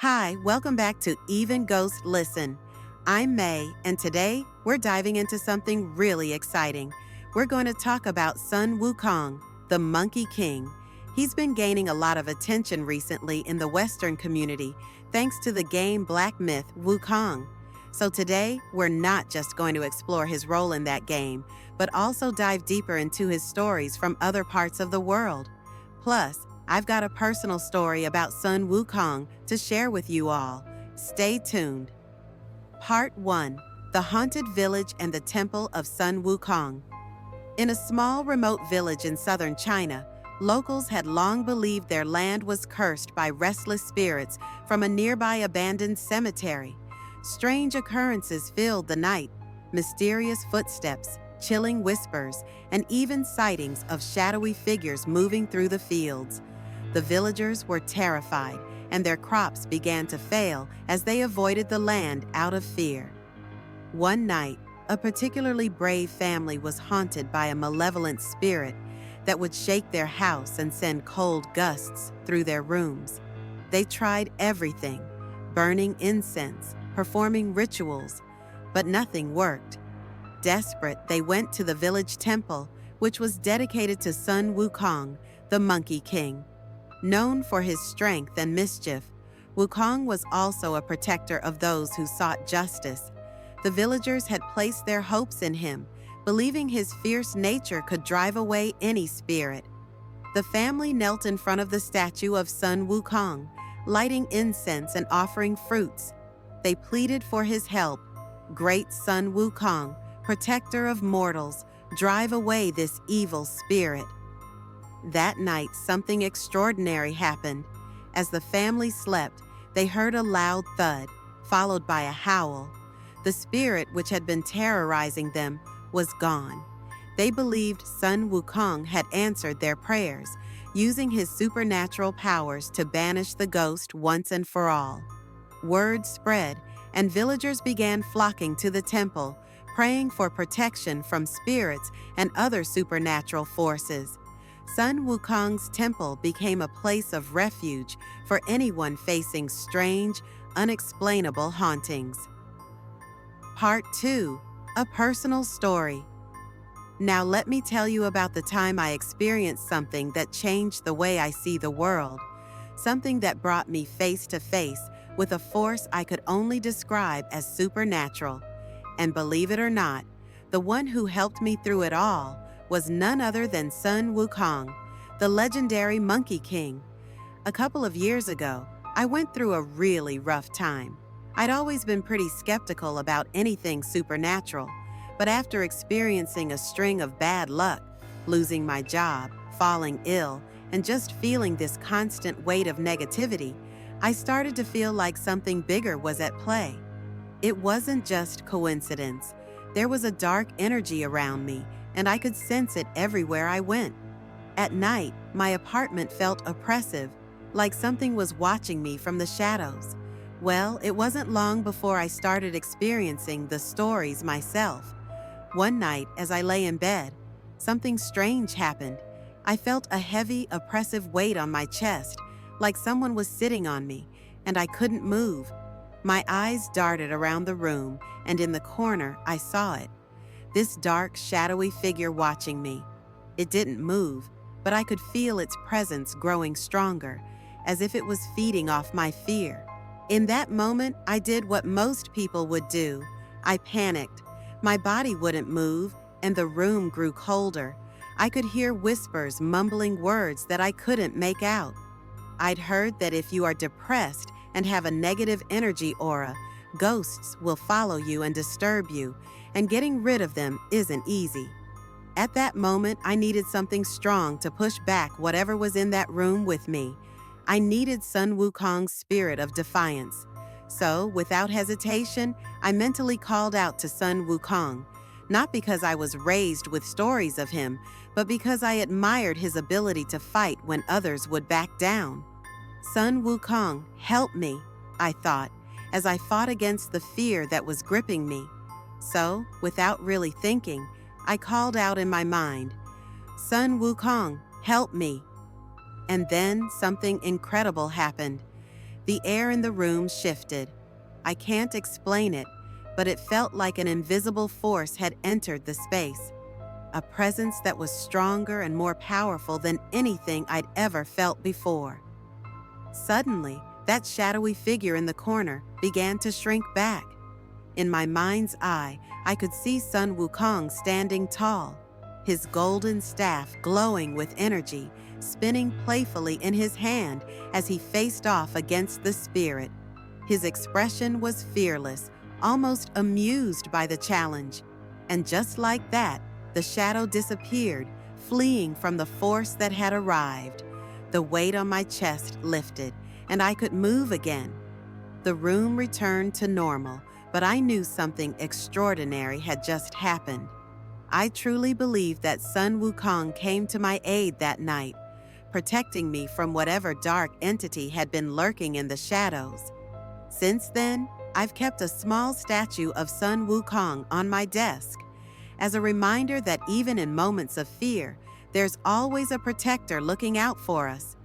Hi, welcome back to EvenGhostListen. I'm May, and today we're diving into something really exciting. We're going to talk about Sun Wukong, the Monkey King. He's been gaining a lot of attention recently in the Western community thanks to the game Black Myth Wukong. So today, we're not just going to explore his role in that game, but also dive deeper into his stories from other parts of the world. Plus, I've got a personal story about Sun Wukong to share with you all. Stay tuned. Part 1. The Haunted Village and the Temple of Sun Wukong. In a small, remote village in southern China, locals had long believed their land was cursed by restless spirits from a nearby abandoned cemetery. Strange occurrences filled the night: mysterious footsteps, chilling whispers, and even sightings of shadowy figures moving through the fields. The villagers were terrified, and their crops began to fail as they avoided the land out of fear. One night, a particularly brave family was haunted by a malevolent spirit that would shake their house and send cold gusts through their rooms. They tried everything: burning incense, performing rituals, but nothing worked. Desperate, they went to the village temple, which was dedicated to Sun Wukong, the Monkey King. Known for his strength and mischief, Wukong was also a protector of those who sought justice. The villagers had placed their hopes in him, believing his fierce nature could drive away any spirit. The family knelt in front of the statue of Sun Wukong, lighting incense and offering fruits. They pleaded for his help. "Great Sun Wukong, protector of mortals, drive away this evil spirit." That night, something extraordinary happened. As the family slept, they heard a loud thud, followed by a howl. The spirit which had been terrorizing them was gone. They believed Sun Wukong had answered their prayers, using his supernatural powers to banish the ghost once and for all. Word spread, and villagers began flocking to the temple, praying for protection from spirits and other supernatural forces. Sun Wukong's temple became a place of refuge for anyone facing strange, unexplainable hauntings. Part 2. A personal story. Now let me tell you about the time I experienced something that changed the way I see the world. Something that brought me face to face with a force I could only describe as supernatural. And believe it or not, the one who helped me through it all was none other than Sun Wukong, the legendary Monkey King. A couple of years ago, I went through a really rough time. I'd always been pretty skeptical about anything supernatural, but after experiencing a string of bad luck, losing my job, falling ill, and just feeling this constant weight of negativity, I started to feel like something bigger was at play. It wasn't just coincidence. There was a dark energy around me, and I could sense it everywhere I went. At night, my apartment felt oppressive, like something was watching me from the shadows. Well, it wasn't long before I started experiencing the stories myself. One night, as I lay in bed, something strange happened. I felt a heavy, oppressive weight on my chest, like someone was sitting on me, and I couldn't move. My eyes darted around the room, and in the corner, I saw it. This dark, shadowy figure watching me. It didn't move, but I could feel its presence growing stronger, as if it was feeding off my fear. In that moment, I did what most people would do. I panicked. My body wouldn't move, and the room grew colder. I could hear whispers mumbling words that I couldn't make out. I'd heard that if you are depressed and have a negative energy aura, ghosts will follow you and disturb you, and getting rid of them isn't easy. At that moment, I needed something strong to push back whatever was in that room with me. I needed Sun Wukong's spirit of defiance. So, without hesitation, I mentally called out to Sun Wukong, not because I was raised with stories of him, but because I admired his ability to fight when others would back down. "Sun Wukong, help me," I thought, as I fought against the fear that was gripping me. So, without really thinking, I called out in my mind, "Sun Wukong, help me." And then something incredible happened. The air in the room shifted. I can't explain it, but it felt like an invisible force had entered the space, a presence that was stronger and more powerful than anything I'd ever felt before. Suddenly, that shadowy figure in the corner began to shrink back. In my mind's eye, I could see Sun Wukong standing tall, his golden staff glowing with energy, spinning playfully in his hand as he faced off against the spirit. His expression was fearless, almost amused by the challenge. And just like that, the shadow disappeared, fleeing from the force that had arrived. The weight on my chest lifted, and I could move again. The room returned to normal, but I knew something extraordinary had just happened. I truly believe that Sun Wukong came to my aid that night, protecting me from whatever dark entity had been lurking in the shadows. Since then, I've kept a small statue of Sun Wukong on my desk, as a reminder that even in moments of fear, there's always a protector looking out for us.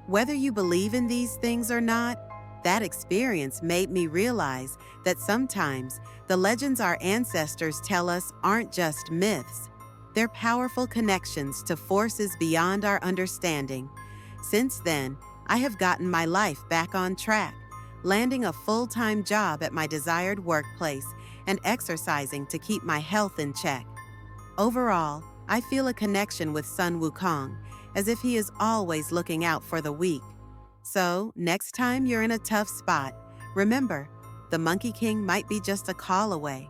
Whether you believe in these things or not, that experience made me realize that sometimes the legends our ancestors tell us aren't just myths. They're powerful connections to forces beyond our understanding. Since then, I have gotten my life back on track, landing a full-time job at my desired workplace and exercising to keep my health in check. Overall, I feel a connection with Sun Wukong, as if he is always looking out for the weak. So, next time you're in a tough spot, remember, the Monkey King might be just a call away.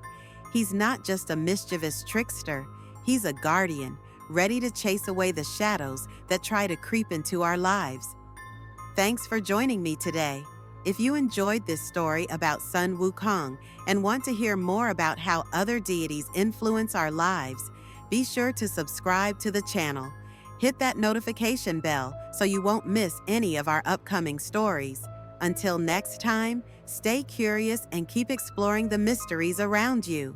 He's not just a mischievous trickster, he's a guardian, ready to chase away the shadows that try to creep into our lives. Thanks for joining me today. If you enjoyed this story about Sun Wukong and want to hear more about how other deities influence our lives, be sure to subscribe to the channel. Hit that notification bell so you won't miss any of our upcoming stories. Until next time, stay curious and keep exploring the mysteries around you.